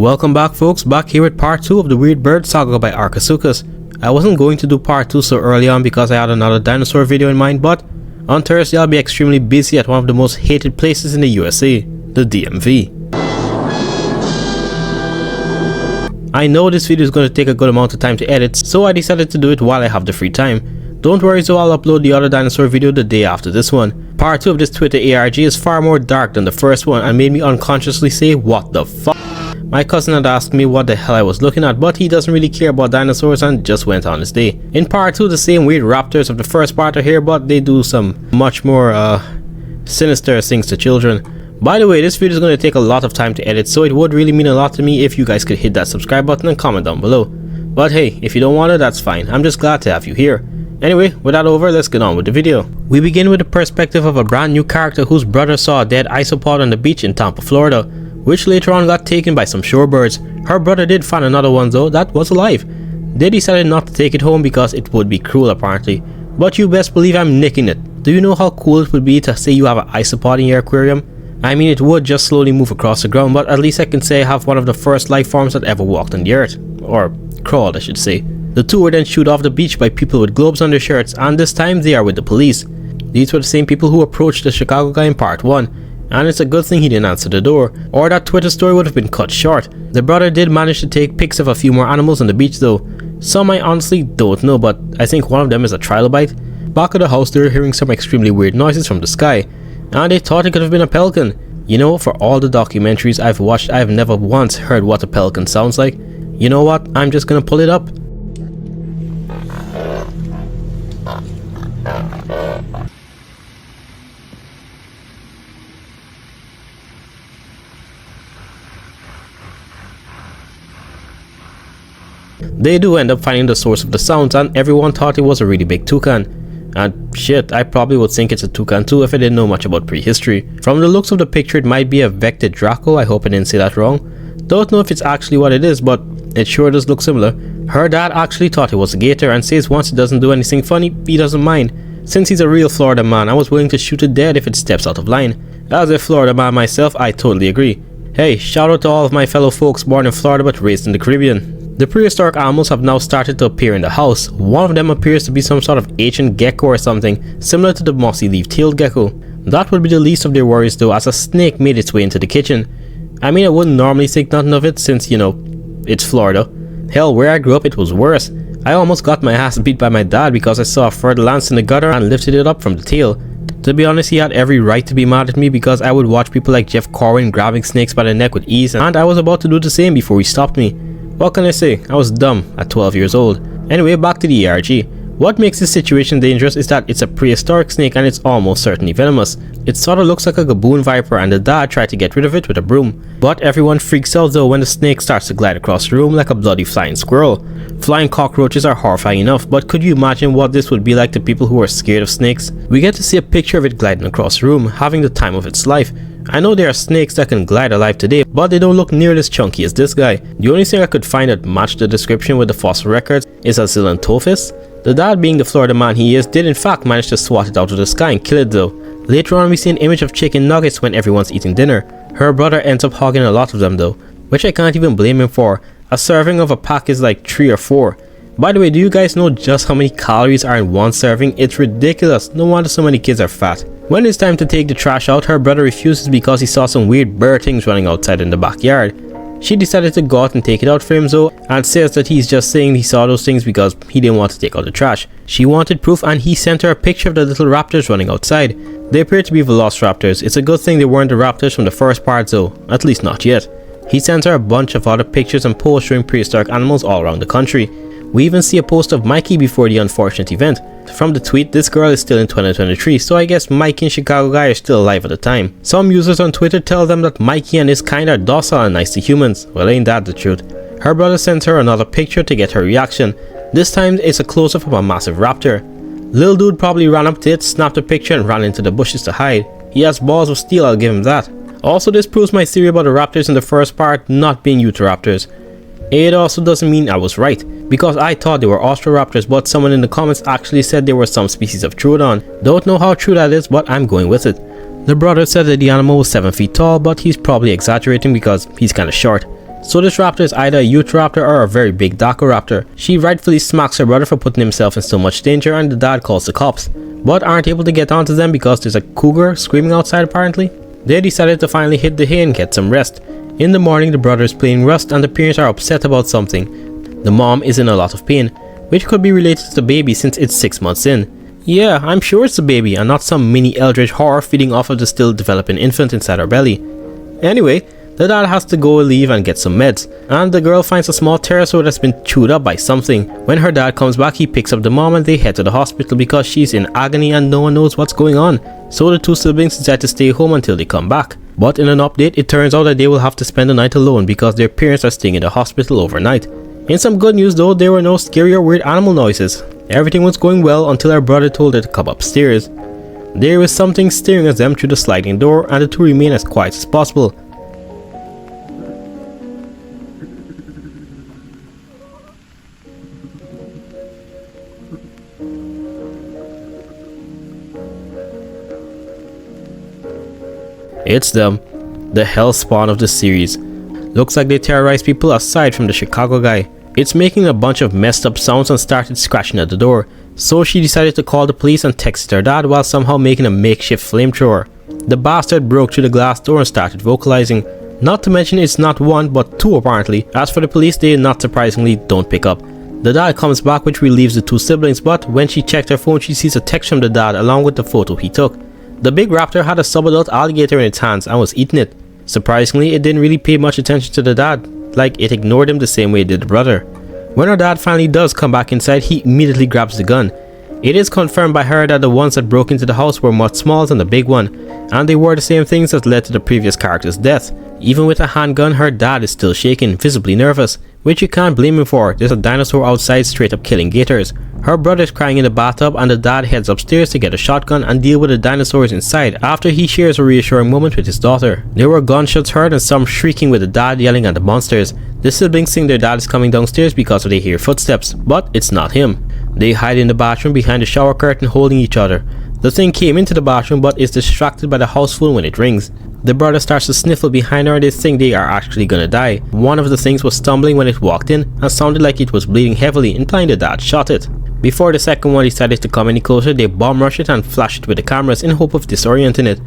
Welcome back folks, back here with part 2 of the Weird Bird Saga by Archesuchus. I wasn't going to do part 2 so early on because I had another dinosaur video in mind, but on Thursday I'll be extremely busy at one of the most hated places in the USA, the DMV. I know this video is going to take a good amount of time to edit, so I decided to do it while I have the free time. Don't worry, so I'll upload the other dinosaur video the day after this one. Part 2 of this Twitter ARG is far more dark than the first one and made me unconsciously say what the fuck. My cousin had asked me what the hell I was looking at, but he doesn't really care about dinosaurs and just went on his day. In part 2, the same weird raptors of the first part are here, but they do some much more sinister things to children. By the way, this video is going to take a lot of time to edit, so it would really mean a lot to me if you guys could hit that subscribe button and comment down below. But hey, if you don't want it, that's fine. I'm just glad to have you here. Anyway, with that over, let's get on with the video. We begin with the perspective of a brand new character whose brother saw a dead isopod on the beach in Tampa, Florida, which later on got taken by some shorebirds. Her brother did find another one though that was alive. They decided not to take it home because it would be cruel apparently, but you best believe I'm nicking it. Do you know how cool it would be to say you have an isopod in your aquarium? I mean, it would just slowly move across the ground, but at least I can say I have one of the first life forms that ever walked on the earth. Or crawled, I should say. The two were then shooed off the beach by people with globes on their shirts, and this time they are with the police. These were the same people who approached the Chicago guy in part 1. And it's a good thing he didn't answer the door, or that Twitter story would have been cut short. The brother did manage to take pics of a few more animals on the beach though. Some I honestly don't know, but I think one of them is a trilobite. Back at the house they were hearing some extremely weird noises from the sky, and they thought it could have been a pelican. You know, for all the documentaries I've watched, I've never once heard what a pelican sounds like. You know what, I'm just gonna pull it up. They do end up finding the source of the sounds, and everyone thought it was a really big toucan. And shit, I probably would think it's a toucan too if I didn't know much about prehistory. From the looks of the picture, it might be a vected Draco. I hope I didn't say that wrong. Don't know if it's actually what it is, but it sure does look similar. Her dad actually thought it was a gator and says once it doesn't do anything funny, he doesn't mind. Since he's a real Florida man, I was willing to shoot it dead if it steps out of line. As a Florida man myself, I totally agree. Hey, shout out to all of my fellow folks born in Florida but raised in the Caribbean. The prehistoric animals have now started to appear in the house. One of them appears to be some sort of ancient gecko or something, similar to the mossy leaf-tailed gecko. That would be the least of their worries though, as a snake made its way into the kitchen. I mean, I wouldn't normally think nothing of it since, you know, it's Florida. Hell, where I grew up it was worse. I almost got my ass beat by my dad because I saw a further lance in the gutter and lifted it up from the tail. To be honest, he had every right to be mad at me because I would watch people like Jeff Corwin grabbing snakes by the neck with ease, and I was about to do the same before he stopped me. What can I say? I was dumb at 12 years old. Anyway, back to the ARG. What makes this situation dangerous is that it's a prehistoric snake and it's almost certainly venomous. It sort of looks like a gaboon viper, and the dad tried to get rid of it with a broom. But everyone freaks out though when the snake starts to glide across the room like a bloody flying squirrel. Flying cockroaches are horrifying enough, but could you imagine what this would be like to people who are scared of snakes? We get to see a picture of it gliding across the room, having the time of its life. I know there are snakes that can glide alive today, but they don't look nearly as chunky as this guy. The only thing I could find that matched the description with the fossil records is a Zillantophis. The dad, being the Florida man he is, did in fact manage to swat it out of the sky and kill it though. Later on we see an image of chicken nuggets when everyone's eating dinner. Her brother ends up hogging a lot of them though, which I can't even blame him for. A serving of a pack is like 3 or 4. By the way, do you guys know just how many calories are in one serving? It's ridiculous. No wonder so many kids are fat. When it's time to take the trash out, her brother refuses because he saw some weird bird things running outside in the backyard. She decided to go out and take it out for him though, and says that he's just saying he saw those things because he didn't want to take out the trash. She wanted proof and he sent her a picture of the little raptors running outside. They appear to be velociraptors. It's a good thing they weren't the raptors from the first part though, at least not yet. He sent her a bunch of other pictures and posts showing prehistoric animals all around the country. We even see a post of Mikey before the unfortunate event. From the tweet, this girl is still in 2023, so I guess Mikey and Chicago guy are still alive at the time. Some users on Twitter tell them that Mikey and his kind are docile and nice to humans. Well, ain't that the truth? Her brother sent her another picture to get her reaction. This time it's a close-up of a massive raptor. Lil dude probably ran up to it, snapped a picture and ran into the bushes to hide. He has balls of steel, I'll give him that. Also, this proves my theory about the raptors in the first part not being Utahraptors. It also doesn't mean I was right, because I thought they were Austroraptors, but someone in the comments actually said they were some species of Troodon. Don't know how true that is, but I'm going with it. The brother said that the animal was 7 feet tall, but he's probably exaggerating because he's kinda short. So this raptor is either a Utahraptor or a very big Dacoraptor. She rightfully smacks her brother for putting himself in so much danger, and the dad calls the cops, but aren't able to get onto them because there's a cougar screaming outside apparently. They decided to finally hit the hay and get some rest. In the morning, the brother is playing Rust and the parents are upset about something. The mom is in a lot of pain, which could be related to the baby since it's 6 months in. Yeah, I'm sure it's the baby and not some mini eldritch horror feeding off of the still developing infant inside her belly. Anyway, the dad has to go leave and get some meds, and the girl finds a small pterosaur that's been chewed up by something. When her dad comes back, he picks up the mom and they head to the hospital because she's in agony and no one knows what's going on. So the two siblings decide to stay home until they come back. But in an update, it turns out that they will have to spend the night alone because their parents are staying in the hospital overnight. In some good news though, there were no scary or weird animal noises. Everything was going well until her brother told her to come upstairs. There was something staring at them through the sliding door, and the two remain as quiet as possible. It's them, the hell spawn of the series. Looks like they terrorize people aside from the Chicago guy. It's making a bunch of messed up sounds and started scratching at the door. So she decided to call the police and texted her dad while somehow making a makeshift flamethrower. The bastard broke through the glass door and started vocalizing. Not to mention it's not one but two apparently. As for the police, they not surprisingly don't pick up. The dad comes back, which relieves the two siblings, but when she checked her phone she sees a text from the dad along with the photo he took. The big raptor had a subadult alligator in its hands and was eating it. Surprisingly, it didn't really pay much attention to the dad, like it ignored him the same way it did the brother. When her dad finally does come back inside, he immediately grabs the gun. It is confirmed by her that the ones that broke into the house were much smaller than the big one, and they were the same things that led to the previous character's death. Even with a handgun, her dad is still shaking, visibly nervous, which you can't blame him for. There's a dinosaur outside straight up killing gators. Her brother's crying in the bathtub and the dad heads upstairs to get a shotgun and deal with the dinosaurs inside after he shares a reassuring moment with his daughter. There were gunshots heard and some shrieking with the dad yelling at the monsters. The siblings think their dad is coming downstairs because they hear footsteps, but it's not him. They hide in the bathroom behind the shower curtain holding each other. The thing came into the bathroom but is distracted by the house phone when it rings. The brother starts to sniffle behind her and they think they are actually gonna die. One of the things was stumbling when it walked in and sounded like it was bleeding heavily, implying the dad shot it. Before the second one decided to come any closer, they bomb rush it and flash it with the cameras in hope of disorienting it.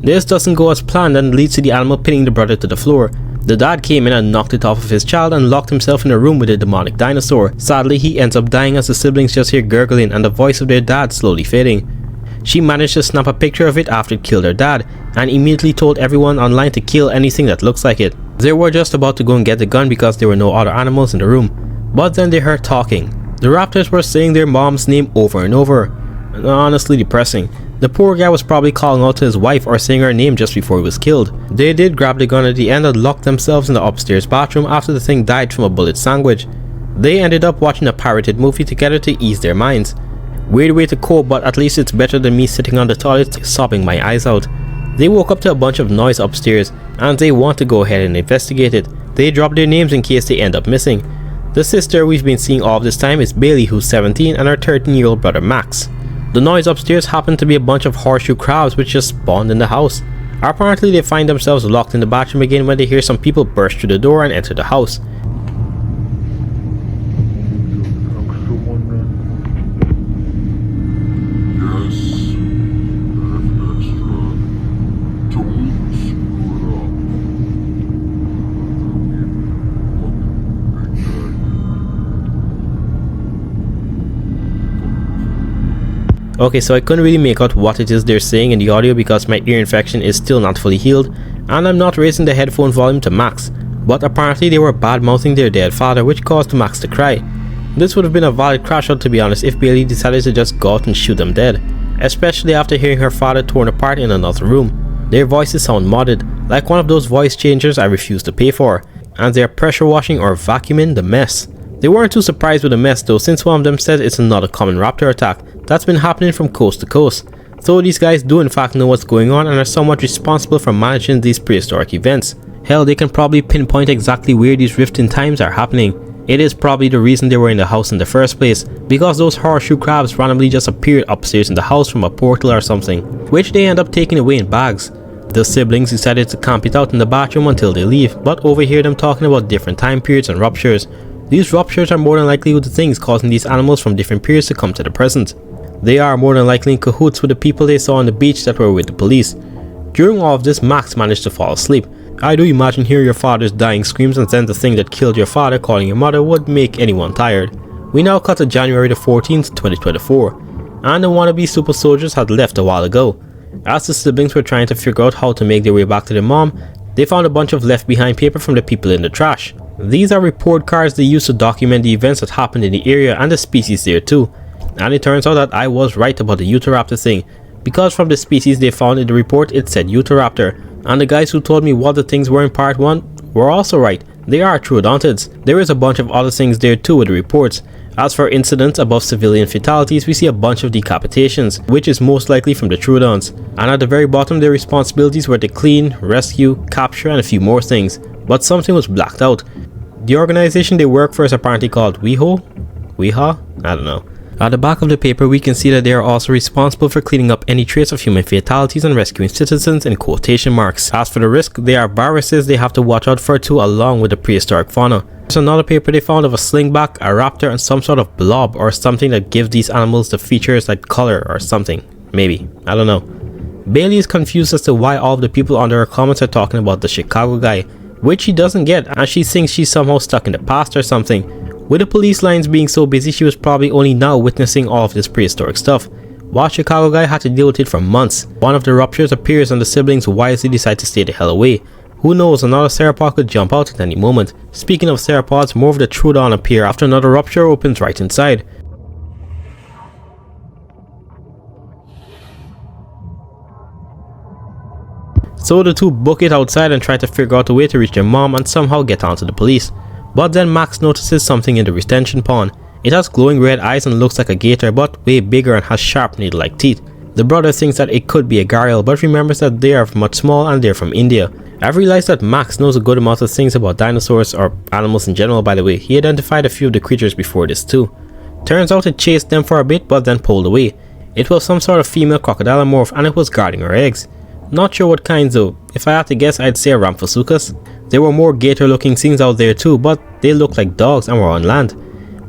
This doesn't go as planned and leads to the animal pinning the brother to the floor. The dad came in and knocked it off of his child and locked himself in a room with a demonic dinosaur. Sadly, he ends up dying as the siblings just hear gurgling and the voice of their dad slowly fading. She managed to snap a picture of it after it killed her dad and immediately told everyone online to kill anything that looks like it. They were just about to go and get the gun because there were no other animals in the room, but then they heard talking. The raptors were saying their mom's name over and over. Honestly depressing. The poor guy was probably calling out to his wife or saying her name just before he was killed. They did grab the gun at the end and locked themselves in the upstairs bathroom after the thing died from a bullet sandwich. They ended up watching a pirated movie together to ease their minds. Weird way to cope, but at least it's better than me sitting on the toilet sobbing my eyes out. They woke up to a bunch of noise upstairs and they want to go ahead and investigate it. They drop their names in case they end up missing. The sister we've been seeing all this time is Bailey, who's 17, and her 13-year-old brother Max. The noise upstairs happened to be a bunch of horseshoe crabs which just spawned in the house. Apparently they find themselves locked in the bathroom again when they hear some people burst through the door and enter the house. Okay, so I couldn't really make out what it is they're saying in the audio because my ear infection is still not fully healed and I'm not raising the headphone volume to max, but apparently they were bad-mouthing their dead father, which caused Max to cry. This would have been a valid crash out to be honest if Bailey decided to just go out and shoot them dead, especially after hearing her father torn apart in another room. Their voices sound modded, like one of those voice changers I refuse to pay for, and they're pressure washing or vacuuming the mess. They weren't too surprised with the mess though, since one of them said it's another common raptor attack that's been happening from coast to coast. So these guys do in fact know what's going on and are somewhat responsible for managing these prehistoric events. Hell, they can probably pinpoint exactly where these rift in times are happening. It is probably the reason they were in the house in the first place, because those horseshoe crabs randomly just appeared upstairs in the house from a portal or something, which they end up taking away in bags. The siblings decided to camp it out in the bathroom until they leave, but overhear them talking about different time periods and ruptures. These ruptures are more than likely with the things causing these animals from different periods to come to the present. They are more than likely in cahoots with the people they saw on the beach that were with the police. During all of this, Max managed to fall asleep. I do imagine hearing your father's dying screams and then the thing that killed your father calling your mother would make anyone tired. We now cut to January the 14th, 2024, and the wannabe super soldiers had left a while ago. As the siblings were trying to figure out how to make their way back to their mom, they found a bunch of left behind paper from the people in the trash. These are report cards they used to document the events that happened in the area and the species there too. And it turns out that I was right about the Utahraptor thing, because from the species they found in the report it said Utahraptor, and the guys who told me what the things were in part 1 were also right. They are troodontids. There is a bunch of other things there too with the reports. As for incidents above civilian fatalities, we see a bunch of decapitations, which is most likely from the troodons. And at the very bottom their responsibilities were to clean, rescue, capture and a few more things. But something was blacked out. The organization they work for is apparently called WeHo? WeHo? I don't know. At the back of the paper we can see that they are also responsible for cleaning up any trace of human fatalities and rescuing citizens in quotation marks. As for the risk, they are viruses they have to watch out for too, along with the prehistoric fauna. There's another paper they found of a slingback, a raptor and some sort of blob or something that gives these animals the features like color or something. Maybe. I don't know. Bailey is confused as to why all of the people under her comments are talking about the Chicago guy, which she doesn't get, and she thinks she's somehow stuck in the past or something. With the police lines being so busy, she was probably only now witnessing all of this prehistoric stuff, while Chicago guy had to deal with it for months. One of the ruptures appears and the siblings wisely decide to stay the hell away. Who knows, another theropod could jump out at any moment. Speaking of theropods, more of the troodon appear after another rupture opens right inside. So the two book it outside and try to figure out a way to reach their mom and somehow get onto the police. But then Max notices something in the retention pond. It has glowing red eyes and looks like a gator, but way bigger and has sharp needle-like teeth. The brother thinks that it could be a gharial, but remembers that they are much small and they're from India. I've realized that Max knows a good amount of things about dinosaurs, or animals in general by the way. He identified a few of the creatures before this too. Turns out it chased them for a bit but then pulled away. It was some sort of female crocodilomorph and it was guarding her eggs. Not sure what kinds though. If I had to guess, I'd say a Archesuchus. There were more gator looking things out there too, but they looked like dogs and were on land.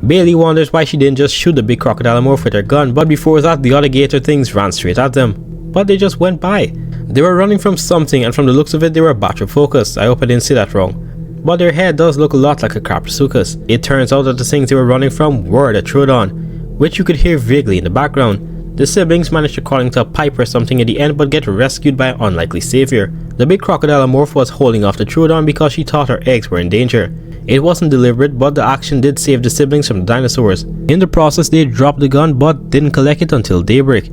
Bailey wonders why she didn't just shoot the big crocodilomorph with her gun, but before that the other gator things ran straight at them. But they just went by. They were running from something and from the looks of it they were battery focused. I hope I didn't say that wrong. But their head does look a lot like a Archesuchus. It turns out that the things they were running from were the troodon, which you could hear vaguely in the background. The siblings managed to crawl into a pipe or something at the end but get rescued by an unlikely savior. The big crocodilomorph was holding off the troodon because she thought her eggs were in danger. It wasn't deliberate, but the action did save the siblings from the dinosaurs. In the process they dropped the gun but didn't collect it until daybreak.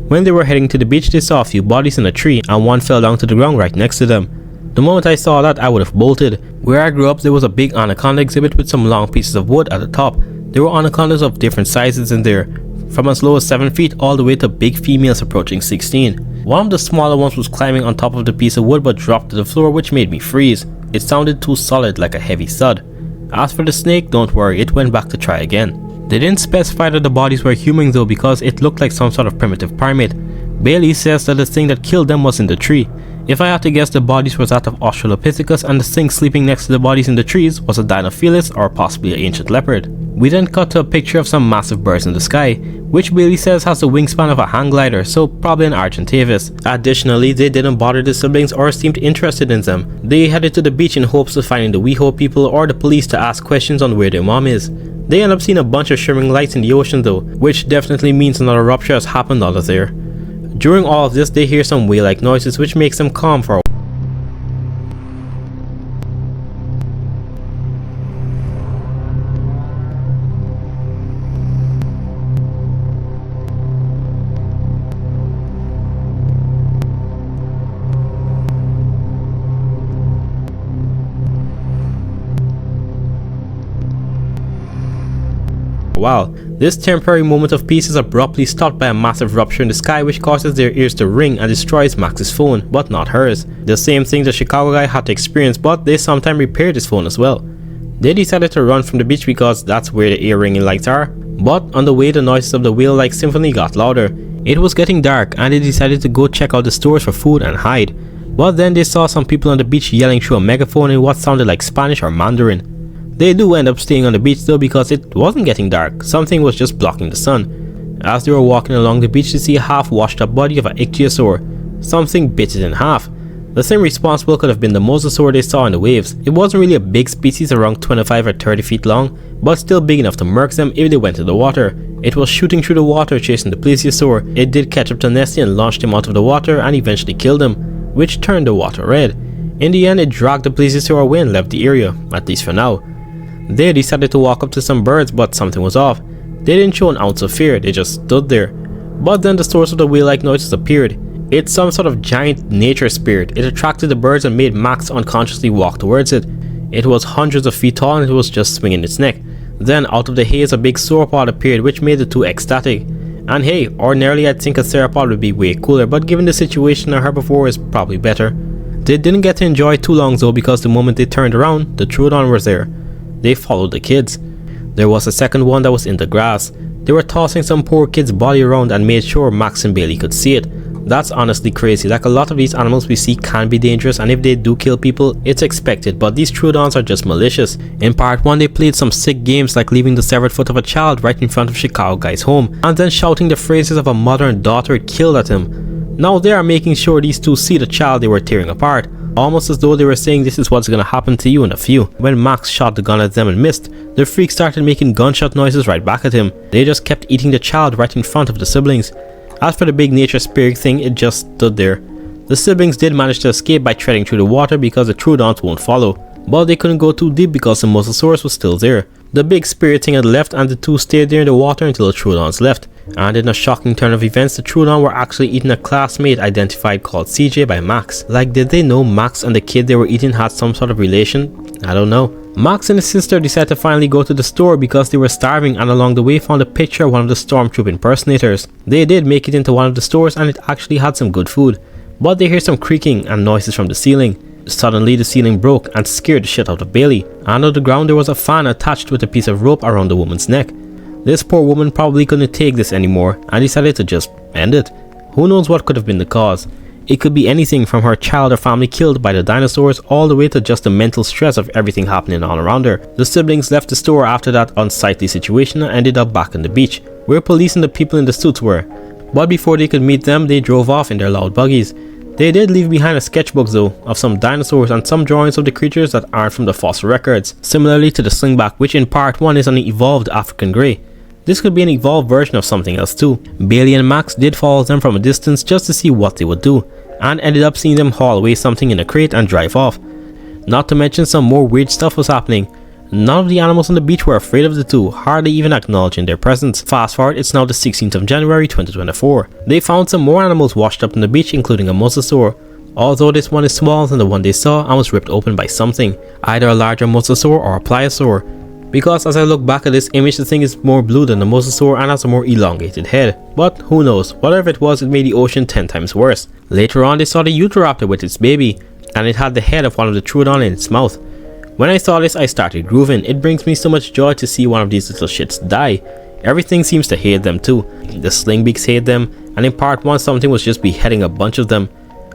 When they were heading to the beach they saw a few bodies in a tree and one fell down to the ground right next to them. The moment I saw that I would have bolted. Where I grew up there was a big anaconda exhibit with some long pieces of wood at the top. There were anacondas of different sizes in there, from as low as 7 feet all the way to big females approaching 16. One of the smaller ones was climbing on top of the piece of wood but dropped to the floor, which made me freeze. It sounded too solid, like a heavy thud. As for the snake, don't worry, it went back to try again. They didn't specify that the bodies were human though, because it looked like some sort of primitive primate. Bailey says that the thing that killed them was in the tree. If I had to guess, the bodies was that of Australopithecus and the thing sleeping next to the bodies in the trees was a Dinophilis or possibly an ancient leopard. We then cut to a picture of some massive birds in the sky, which Bailey says has the wingspan of a hang glider, so probably an Argentavis. Additionally, they didn't bother the siblings or seemed interested in them. They headed to the beach in hopes of finding the WeHo people or the police to ask questions on where their mom is. They end up seeing a bunch of shimmering lights in the ocean though, which definitely means another rupture has happened out of there. During all of this, they hear some whale-like noises which makes them calm for a while. Wow, this temporary moment of peace is abruptly stopped by a massive rupture in the sky which causes their ears to ring and destroys Max's phone, but not hers. The same thing the Chicago guy had to experience, but they sometime repaired his phone as well. They decided to run from the beach because that's where the ear ringing lights are, but on the way the noises of the whale-like symphony got louder. It was getting dark and they decided to go check out the stores for food and hide. But then they saw some people on the beach yelling through a megaphone in what sounded like Spanish or Mandarin. They do end up staying on the beach though because it wasn't getting dark, something was just blocking the sun. As they were walking along the beach, they see a half washed up body of an ichthyosaur, something bit it in half. The same responsible could have been the mosasaur they saw in the waves. It wasn't really a big species, around 25 or 30 feet long, but still big enough to murk them if they went to the water. It was shooting through the water chasing the plesiosaur. It did catch up to Nessie and launched him out of the water and eventually killed him, which turned the water red. In the end, it dragged the plesiosaur away and left the area, at least for now. They decided to walk up to some birds, but something was off. They didn't show an ounce of fear, they just stood there. But then the source of the whale-like noises appeared. It's some sort of giant nature spirit. It attracted the birds and made Max unconsciously walk towards it. It was hundreds of feet tall and it was just swinging its neck. Then out of the haze a big sauropod appeared, which made the two ecstatic. And hey, ordinarily I'd think a sauropod would be way cooler, but given the situation I heard before is probably better. They didn't get to enjoy it too long though, because the moment they turned around, the Troodon was there. They followed the kids. There was a second one that was in the grass. They were tossing some poor kid's body around and made sure Max and Bailey could see it. That's honestly crazy. Like, a lot of these animals we see can be dangerous, and if they do kill people, it's expected, but these Troodons are just malicious. In part 1 they played some sick games like leaving the severed foot of a child right in front of Chicago guy's home, and then shouting the phrases of a mother and daughter it killed at him. Now they are making sure these two see the child they were tearing apart, almost as though they were saying this is what's gonna happen to you in a few. When Max shot the gun at them and missed, the freak started making gunshot noises right back at him. They just kept eating the child right in front of the siblings. As for the big nature spirit thing, it just stood there. The siblings did manage to escape by treading through the water because the Troodons won't follow, but they couldn't go too deep because the mosasaurus was still there. The big spirit thing had left and the two stayed there in the water until the Troodons left. And in a shocking turn of events, the Troodon were actually eating a classmate identified called CJ by Max. Like, did they know Max and the kid they were eating had some sort of relation? I don't know. Max and his sister decided to finally go to the store because they were starving, and along the way found a picture of one of the Stormtroop impersonators. They did make it into one of the stores and it actually had some good food. But they hear some creaking and noises from the ceiling. Suddenly the ceiling broke and scared the shit out of Bailey. Under the ground there was a fan attached with a piece of rope around the woman's neck. This poor woman probably couldn't take this anymore and decided to just end it. Who knows what could have been the cause? It could be anything from her child or family killed by the dinosaurs all the way to just the mental stress of everything happening all around her. The siblings left the store after that unsightly situation and ended up back on the beach, where police and the people in the suits were. But before they could meet them, they drove off in their loud buggies. They did leave behind a sketchbook though, of some dinosaurs and some drawings of the creatures that aren't from the fossil records, similarly to the slingback, which in part 1 is an evolved African grey. This could be an evolved version of something else too. Bailey and Max did follow them from a distance just to see what they would do, and ended up seeing them haul away something in a crate and drive off. Not to mention some more weird stuff was happening. None of the animals on the beach were afraid of the two, hardly even acknowledging their presence. Fast forward, it's now the 16th of January 2024. They found some more animals washed up on the beach, including a mosasaur. Although this one is smaller than the one they saw and was ripped open by something, either a larger mosasaur or a pliosaur. Because as I look back at this image, the thing is more blue than the mosasaur and has a more elongated head. But who knows, whatever it was, it made the ocean 10 times worse. Later on they saw the Utahraptor with its baby, and it had the head of one of the Troodon in its mouth. When I saw this I started grooving. It brings me so much joy to see one of these little shits die. Everything seems to hate them too. The slingbeaks hate them, and in part 1 something was just beheading a bunch of them.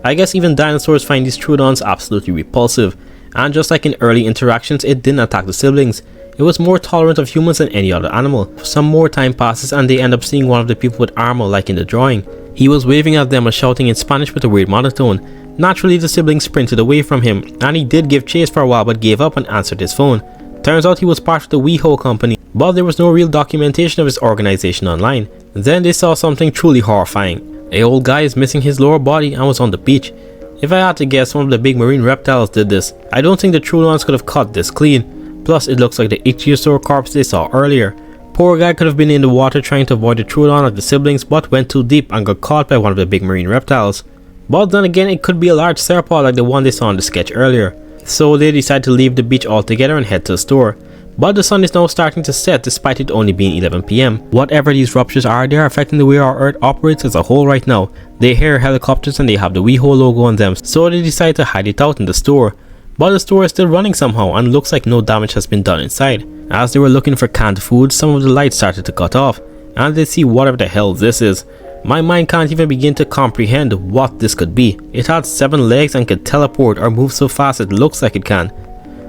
I guess even dinosaurs find these Troodons absolutely repulsive, and just like in early interactions, it didn't attack the siblings. It was more tolerant of humans than any other animal. Some more time passes and they end up seeing one of the people with armor like in the drawing. He was waving at them and shouting in Spanish with a weird monotone. Naturally the siblings sprinted away from him, and he did give chase for a while but gave up and answered his phone. Turns out he was part of the WeHo company, but there was no real documentation of his organization online. Then they saw something truly horrifying. A old guy is missing his lower body and was on the beach. If I had to guess, one of the big marine reptiles did this. I don't think the Troodons could have cut this clean. Plus it looks like the ichthyosaur corpse they saw earlier. Poor guy could have been in the water trying to avoid the Troodon like the siblings, but went too deep and got caught by one of the big marine reptiles. But then again, it could be a large sauropod like the one they saw in the sketch earlier. So they decide to leave the beach altogether and head to the store. But the sun is now starting to set despite it only being 11 PM. Whatever these ruptures are, they are affecting the way our Earth operates as a whole right now. They hear helicopters and they have the WeHo logo on them, so they decide to hide it out in the store. But the store is still running somehow and looks like no damage has been done inside. As they were looking for canned food, some of the lights started to cut off, and they see whatever the hell this is. My mind can't even begin to comprehend what this could be. It had 7 legs and could teleport or move so fast it looks like it can.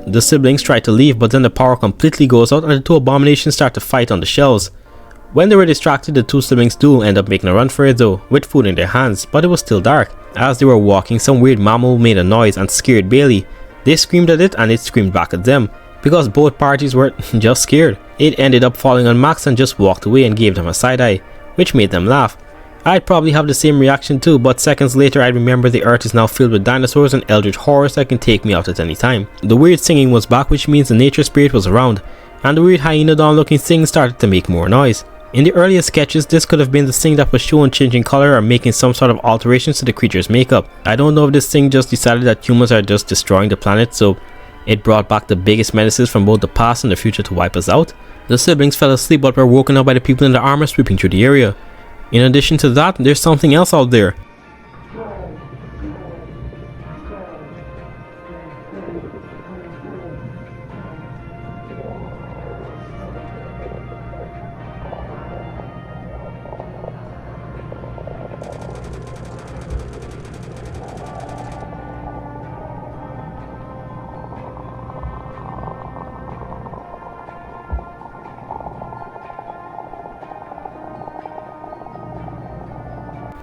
The siblings try to leave, but then the power completely goes out and the 2 abominations start to fight on the shelves. When they were distracted, the 2 siblings do end up making a run for it though, with food in their hands, but it was still dark. As they were walking, some weird mammal made a noise and scared Bailey. They screamed at it and it screamed back at them, because both parties were just scared. It ended up falling on Max and just walked away and gave them a side eye, which made them laugh. I'd probably have the same reaction too, but seconds later I'd remember the earth is now filled with dinosaurs and eldritch horrors that can take me out at any time. The weird singing was back, which means the nature spirit was around, and the weird hyenodon looking thing started to make more noise. In the earlier sketches, this could have been the thing that was shown changing color or making some sort of alterations to the creature's makeup. I don't know if this thing just decided that humans are just destroying the planet, so it brought back the biggest menaces from both the past and the future to wipe us out. The siblings fell asleep but were woken up by the people in the armor sweeping through the area. In addition to that, there's something else out there.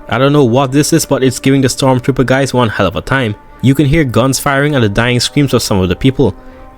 I don't know what this is, but it's giving the stormtrooper guys one hell of a time. You can hear guns firing and the dying screams of some of the people.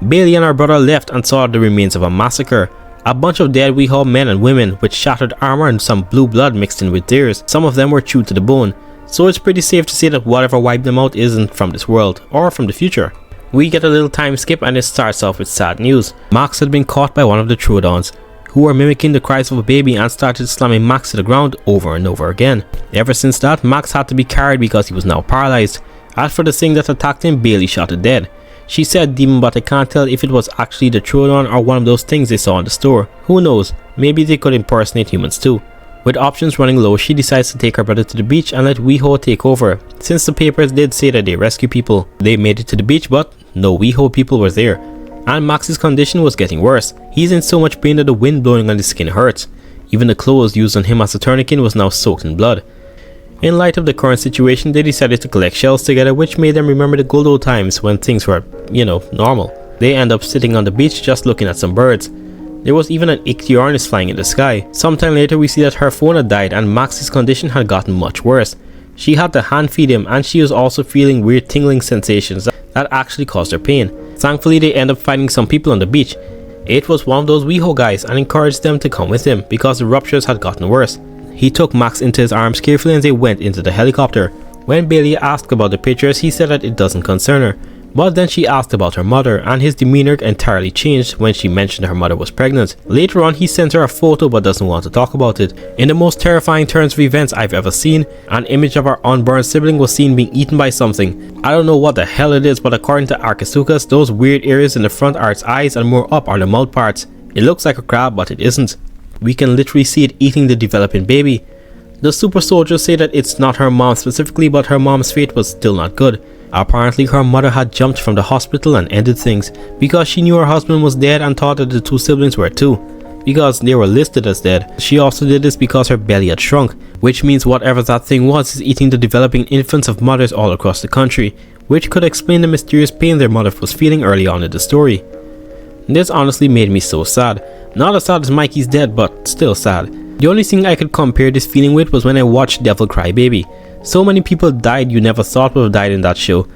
Bailey and her brother left and saw the remains of a massacre. A bunch of dead WeHo men and women with shattered armor and some blue blood mixed in with theirs. Some of them were chewed to the bone, so it's pretty safe to say that whatever wiped them out isn't from this world, or from the future. We get a little time skip and it starts off with sad news. Max had been caught by one of the Troodons, who were mimicking the cries of a baby and started slamming Max to the ground over and over again. Ever since that, Max had to be carried because he was now paralyzed. As for the thing that attacked him, Bailey shot it dead. She said demon, but I can't tell if it was actually the Troodon or one of those things they saw in the store. Who knows, maybe they could impersonate humans too. With options running low, she decides to take her brother to the beach and let WeHo take over, since the papers did say that they rescue people. They made it to the beach, but no WeHo people were there. And Max's condition was getting worse. He's in so much pain that the wind blowing on his skin hurts. Even the clothes used on him as a tourniquet was now soaked in blood. In light of the current situation, they decided to collect shells together, which made them remember the good old times when things were, normal. They end up sitting on the beach just looking at some birds. There was even an ichthyornis flying in the sky. Sometime later we see that her phone had died and Max's condition had gotten much worse. She had to hand feed him and she was also feeling weird tingling sensations that actually caused her pain. Thankfully they end up finding some people on the beach. It was one of those WeHo guys and encouraged them to come with him because the ruptures had gotten worse. He took Max into his arms carefully and they went into the helicopter. When Bailey asked about the pictures, he said that it doesn't concern her. But then she asked about her mother and his demeanor entirely changed when she mentioned her mother was pregnant. Later on he sent her a photo but doesn't want to talk about it. In the most terrifying turns of events I've ever seen, an image of her unborn sibling was seen being eaten by something. I don't know what the hell it is, but according to Archesuchus, those weird areas in the front are its eyes and more up are the mouth parts. It looks like a crab but it isn't. We can literally see it eating the developing baby. The super soldiers say that it's not her mom specifically, but her mom's fate was still not good. Apparently her mother had jumped from the hospital and ended things because she knew her husband was dead and thought that the 2 siblings were too, because they were listed as dead. She also did this because her belly had shrunk, which means whatever that thing was is eating the developing infants of mothers all across the country, which could explain the mysterious pain their mother was feeling early on in the story. This honestly made me so sad. Not as sad as Mikey's dead, but still sad. The only thing I could compare this feeling with was when I watched Devil Cry Baby. So many people died you never thought would have died in that show,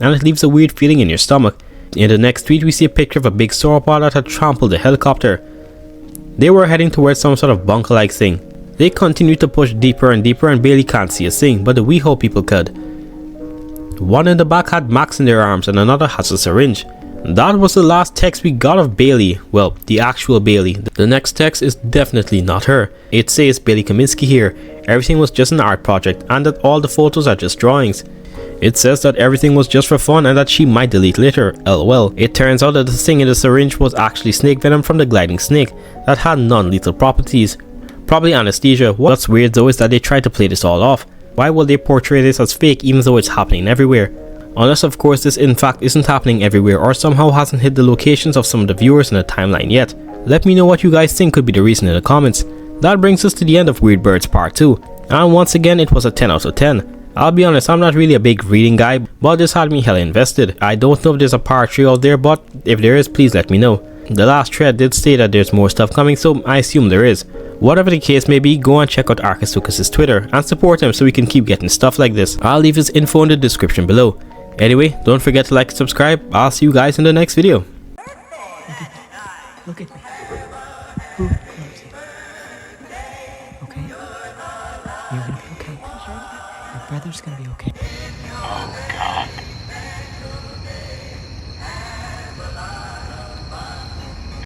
and it leaves a weird feeling in your stomach. In the next tweet we see a picture of a big sauropod that had trampled the helicopter. They were heading towards some sort of bunker-like thing. They continued to push deeper and deeper and Bailey can't see a thing, but the WeHo people could. One in the back had Max in their arms and another has a syringe. That was the last text we got of Bailey. Well, the actual Bailey. The next text is definitely not her. It says Bailey Kaminsky here. Everything was just an art project and that all the photos are just drawings. It says that everything was just for fun and that she might delete later. LOL. It turns out that the thing in the syringe was actually snake venom from the gliding snake that had non-lethal properties. Probably anesthesia. What's weird though is that they tried to play this all off. Why will they portray this as fake even though it's happening everywhere? Unless of course this in fact isn't happening everywhere or somehow hasn't hit the locations of some of the viewers in the timeline yet. Let me know what you guys think could be the reason in the comments. That brings us to the end of Weird Birds Part 2. And once again, it was a 10 out of 10. I'll be honest, I'm not really a big reading guy, but this had me hella invested. I don't know if there's a part 3 out there, but if there is, please let me know. The last thread did state that there's more stuff coming, so I assume there is. Whatever the case may be, go and check out Archesuchus' Twitter and support him so we can keep getting stuff like this. I'll leave his info in the description below. Anyway, don't forget to like and subscribe. I'll see you guys in the next video. Look at me. Who loves you? Okay? You're gonna be okay. Your brother's gonna be okay. Oh, God.